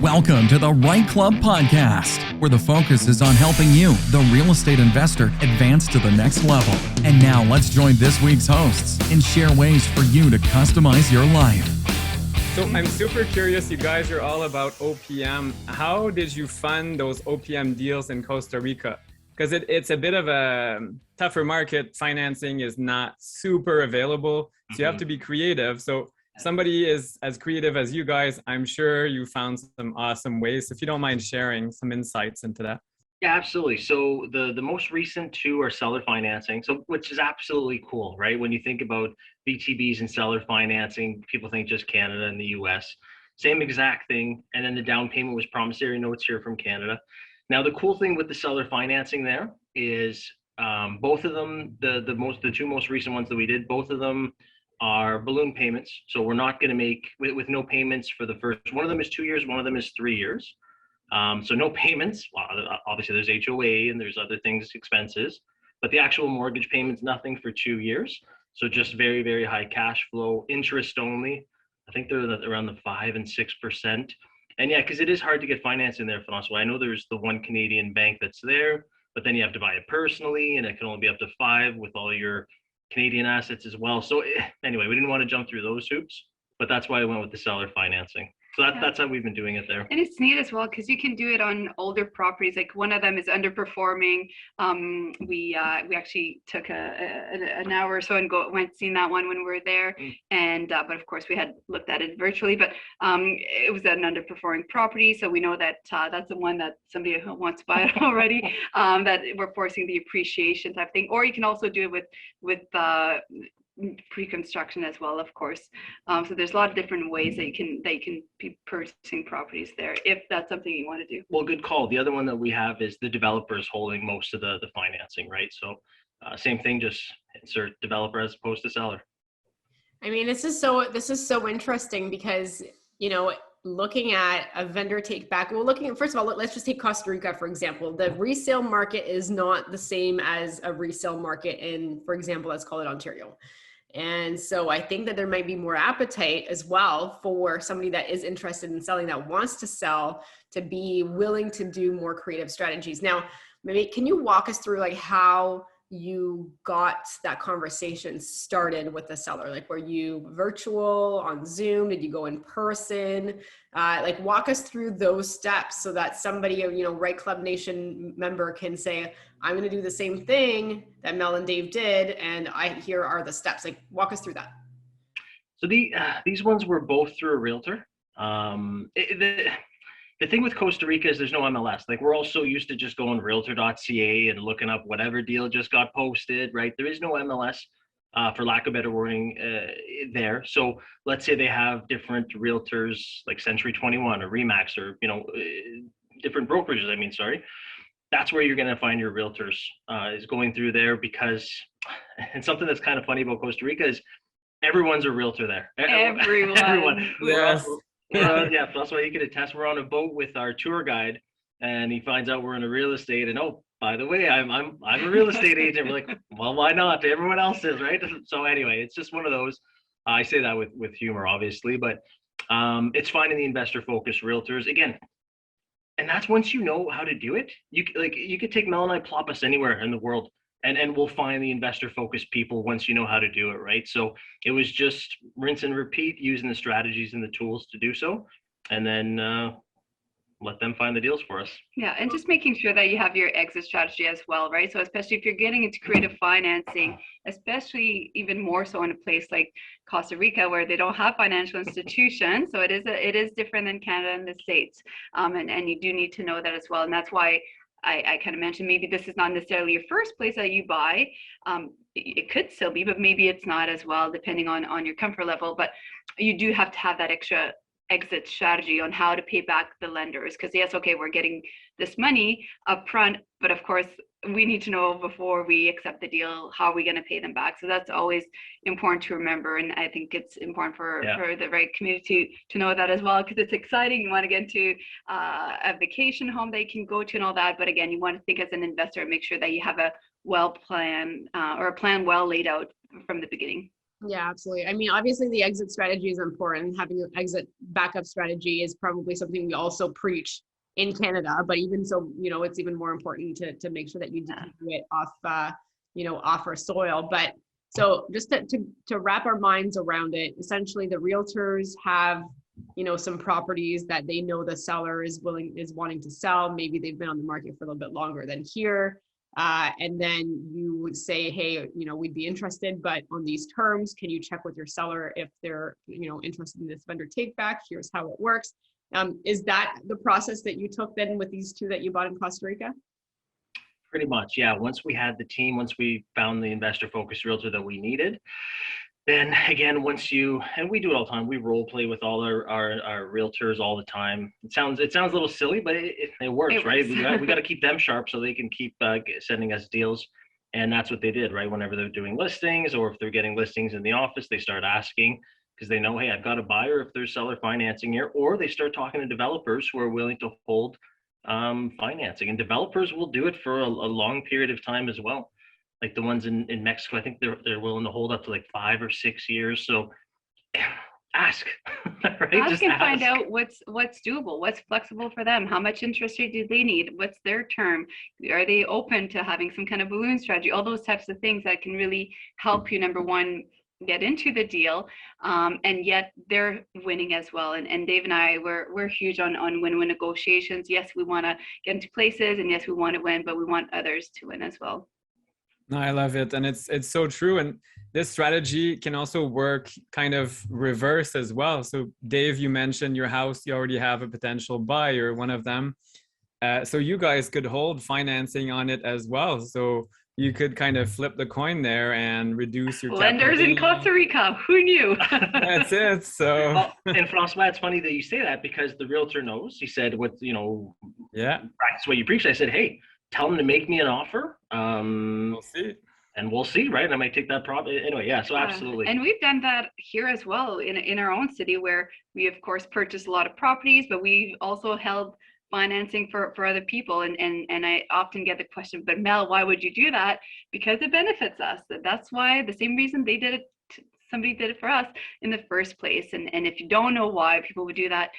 Welcome to the REITE Club podcast, where the focus is on helping you, the real estate investor, advance to the next level. And now let's join this week's hosts and share ways for you to customize your life. So I'm super curious, you guys are all about OPM. How did you fund those OPM deals in Costa Rica? Because it's a bit of a tougher market. Financing is not super available, so you have to be creative. So somebody is as creative as you guys, I'm sure you found some awesome ways. If you don't mind sharing some insights into that. Yeah, absolutely. So the most recent two are seller financing, so which is absolutely cool, right? When you think about VTBs and seller financing, people think just Canada and the US. Same exact thing. And then the down payment was promissory notes here from Canada. Now, the cool thing with the seller financing there is both of them, the two most recent ones that we did, both of them are balloon payments. So we're not going to make with no payments for the first. One of them is 2 years, one of them is 3 years. So no payments. Well, obviously there's HOA and there's other things, expenses, but the actual mortgage payment's nothing for 2 years. So just very, very high cash flow, interest only. I think they're around the 5 and 6%. And yeah, because it is hard to get financing there, François. I know there's the one Canadian bank that's there, but then you have to buy it personally, and it can only be up to 5 with all your Canadian assets as well. So anyway, we didn't want to jump through those hoops, but that's why I went with the seller financing. So that's how we've been doing it there. And it's neat as well because you can do it on older properties. Like one of them is underperforming. We actually took an hour or so and went seen that one when we were there. And but of course we had looked at it virtually. But it was an underperforming property, so we know that that's the one that somebody who wants to buy it already. That we're forcing the appreciation type thing. Or you can also do it with pre-construction as well, of course. So there's a lot of different ways that you can be purchasing properties there if that's something you want to do. Well, good call. The other one that we have is the developers holding most of the financing, right? So same thing, just insert developer as opposed to seller. I mean, this is so interesting because, you know, looking at a vendor take back, first of all, let's just take Costa Rica, for example. The resale market is not the same as a resale market in, for example, let's call it Ontario. And so I think that there might be more appetite as well for somebody that is interested in selling, that wants to sell, to be willing to do more creative strategies. Now, maybe can you walk us through like how you got that conversation started with the seller? Like, were you virtual, on Zoom? Did you go in person? Like, walk us through those steps so that somebody, you know, REITE Club Nation member can say, I'm going to do the same thing that Mel and Dave did, and here are the steps. Like, walk us through that. So these ones were both through a realtor. The thing with Costa Rica is there's no MLS. Like, we're all so used to just going realtor.ca and looking up whatever deal just got posted, right? There is no MLS, for lack of better wording, there. So let's say they have different realtors like Century 21 or Remax or, you know, different brokerages, That's where you're going to find your realtors, is going through there because, and something that's kind of funny about Costa Rica is everyone's a realtor there. Everyone. Yes. Yeah, that's why you can attest. We're on a boat with our tour guide, and he finds out we're in a real estate. And oh, by the way, I'm a real estate agent. We're like, well, why not? Everyone else is, right? So anyway, it's just one of those. I say that with humor, obviously, but it's finding the investor-focused realtors again. And that's once you know how to do it. You could take Mel and I, plop us anywhere in the world, and we'll find the investor-focused people once you know how to do it, right? So it was just rinse and repeat, using the strategies and the tools to do so, and then let them find the deals for us. Yeah, and just making sure that you have your exit strategy as well, right? So especially if you're getting into creative financing, especially even more so in a place like Costa Rica where they don't have financial institutions, so it is different than Canada and the States, and you do need to know that as well. And that's why I kind of mentioned maybe this is not necessarily your first place that you buy. It could still be, but maybe it's not as well, depending on your comfort level. But you do have to have that extra exit strategy on how to pay back the lenders, because yes, okay, we're getting this money up front, but of course we need to know before we accept the deal, how are we going to pay them back? So that's always important to remember, and I think it's important for the REITE community to know that as well, because it's exciting. You want to get into a vacation home that you can go to and all that, but again, you want to think as an investor and make sure that you have a well plan or a plan well laid out from the beginning. Yeah, absolutely. I mean, obviously the exit strategy is important. Having an exit backup strategy is probably something we also preach in Canada, but even so, it's even more important to make sure that you do it off, off our soil. But so just to wrap our minds around it, essentially the realtors have, some properties that they know the seller is wanting to sell. Maybe they've been on the market for a little bit longer than here. And then you would say, hey, we'd be interested, but on these terms, can you check with your seller if they're, interested in this vendor take back? Here's how it works. Is that the process that you took then with these two that you bought in Costa Rica? Pretty much, yeah. Once we had the team, once we found the investor focused realtor that we needed, then again, and we do it all the time, we role play with all our realtors all the time. It sounds a little silly, but it works, right? We got to keep them sharp so they can keep sending us deals. And that's what they did, right? Whenever they're doing listings, or if they're getting listings in the office, they start asking, because they know, hey, I've got a buyer if there's seller financing here, or they start talking to developers who are willing to hold financing. And developers will do it for a long period of time as well. Like the ones in Mexico, I think they're willing to hold up to like 5 or 6 years. So ask, right? Ask and find out what's doable, what's flexible for them. How much interest rate do they need? What's their term? Are they open to having some kind of balloon strategy? All those types of things that can really help you, number one, get into the deal, and yet they're winning as well. And Dave and I, we're huge on win-win negotiations. Yes, we want to get into places, and yes, we want to win, but we want others to win as well. No, I love it. And it's so true. And this strategy can also work kind of reverse as well. So Dave, you mentioned your house, you already have a potential buyer, one of them. So you guys could hold financing on it as well. So you could kind of flip the coin there and reduce your lenders in Costa Rica. Who knew? That's it. So well, and Francois, it's funny that you say that, because the realtor knows. He said, practice what you preach. I said, hey, tell them to make me an offer. We'll see. And we'll see, right? I might take that profit anyway. Yeah, so absolutely. And we've done that here as well in our own city, where we of course purchased a lot of properties, but we've also held financing for other people. And I often get the question, but Mel, why would you do that? Because it benefits us. That's why, the same reason they did it, somebody did it for us in the first place. And if you don't know why people would do that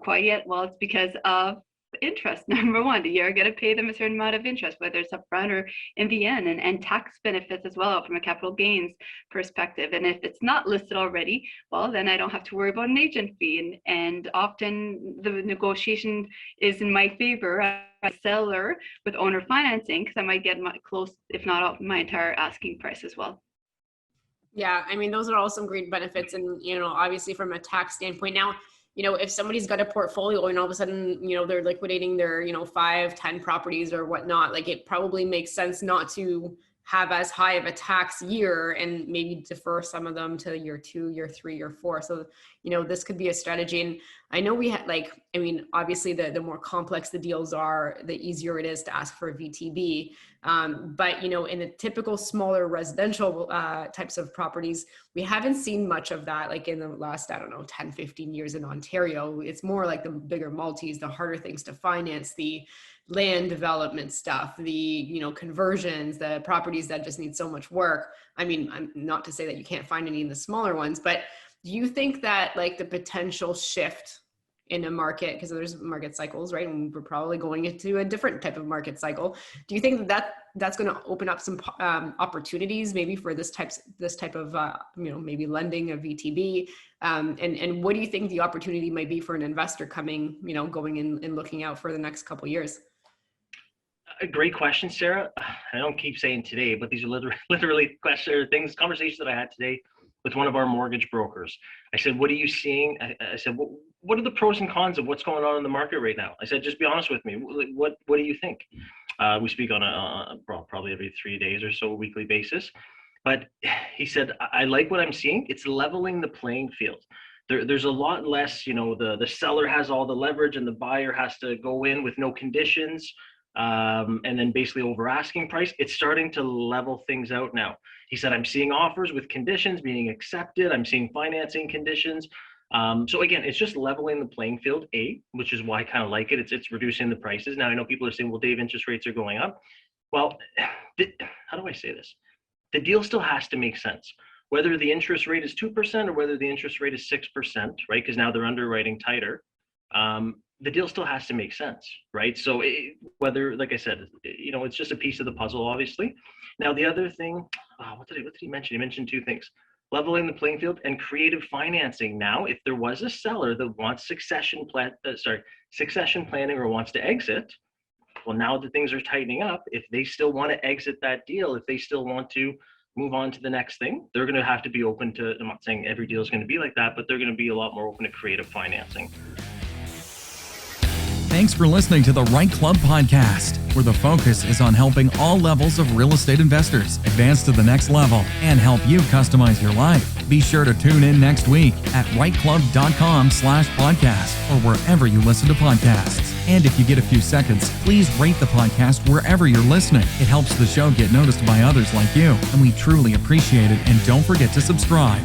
quite yet, well, it's because of interest. Number one, you're going to pay them a certain amount of interest, whether it's upfront or in the end, and tax benefits as well from a capital gains perspective. And if it's not listed already, well, then I don't have to worry about an agent fee. And often the negotiation is in my favor as a seller with owner financing, because I might get close, if not my entire asking price as well. Yeah, I mean, those are all some great benefits. And, obviously from a tax standpoint now, if somebody's got a portfolio and all of a sudden, they're liquidating their, 5, 10 properties or whatnot, like it probably makes sense not to have as high of a tax year and maybe defer some of them to year 2, year 3, year 4. So, this could be a strategy. And I know we had obviously the more complex the deals are, the easier it is to ask for a VTB. But, in the typical smaller residential types of properties, we haven't seen much of that, like in the last, 10, 15 years in Ontario. It's more like the bigger multis, the harder things to finance, the land development stuff, the, conversions, the properties that just need so much work. I mean, I'm not to say that you can't find any in the smaller ones, but do you think that like the potential shift in a market, because there's market cycles, right? And we're probably going into a different type of market cycle. Do you think that that's going to open up some opportunities maybe for this type of, maybe lending a VTB? And what do you think the opportunity might be for an investor coming, going in and looking out for the next couple of years? A great question, Sarah. I don't keep saying today, but these are literally conversations that I had today with one of our mortgage brokers. I said, what are you seeing? I said, what are the pros and cons of what's going on in the market right now? I said, just be honest with me. What do you think? We speak on probably every 3 days or so, a weekly basis. But he said, I like what I'm seeing. It's leveling the playing field. There's a lot less, the seller has all the leverage and the buyer has to go in with no conditions. And then basically over asking price. It's starting to level things out now. He said, I'm seeing offers with conditions being accepted. I'm seeing financing conditions. So again, it's just leveling the playing field, which is why I kind of like it. It's reducing the prices. Now I know people are saying, well, Dave, interest rates are going up. Well, how do I say this? The deal still has to make sense. whether the interest rate is 2% or whether the interest rate is 6%, right? Because now they're underwriting tighter. The deal still has to make sense, right? So whether, like I said, it's just a piece of the puzzle, obviously. Now, the other thing, what did he mention? He mentioned two things: leveling the playing field and creative financing. Now, if there was a seller that wants succession planning or wants to exit, well, now that things are tightening up, if they still want to exit that deal, if they still want to move on to the next thing, they're going to have to be open to, I'm not saying every deal is going to be like that, but they're going to be a lot more open to creative financing. Thanks for listening to the REITE Club podcast, where the focus is on helping all levels of real estate investors advance to the next level and help you customize your life. Be sure to tune in next week at reiteclub.com/podcast or wherever you listen to podcasts. And if you get a few seconds, please rate the podcast wherever you're listening. It helps the show get noticed by others like you, and we truly appreciate it. And don't forget to subscribe.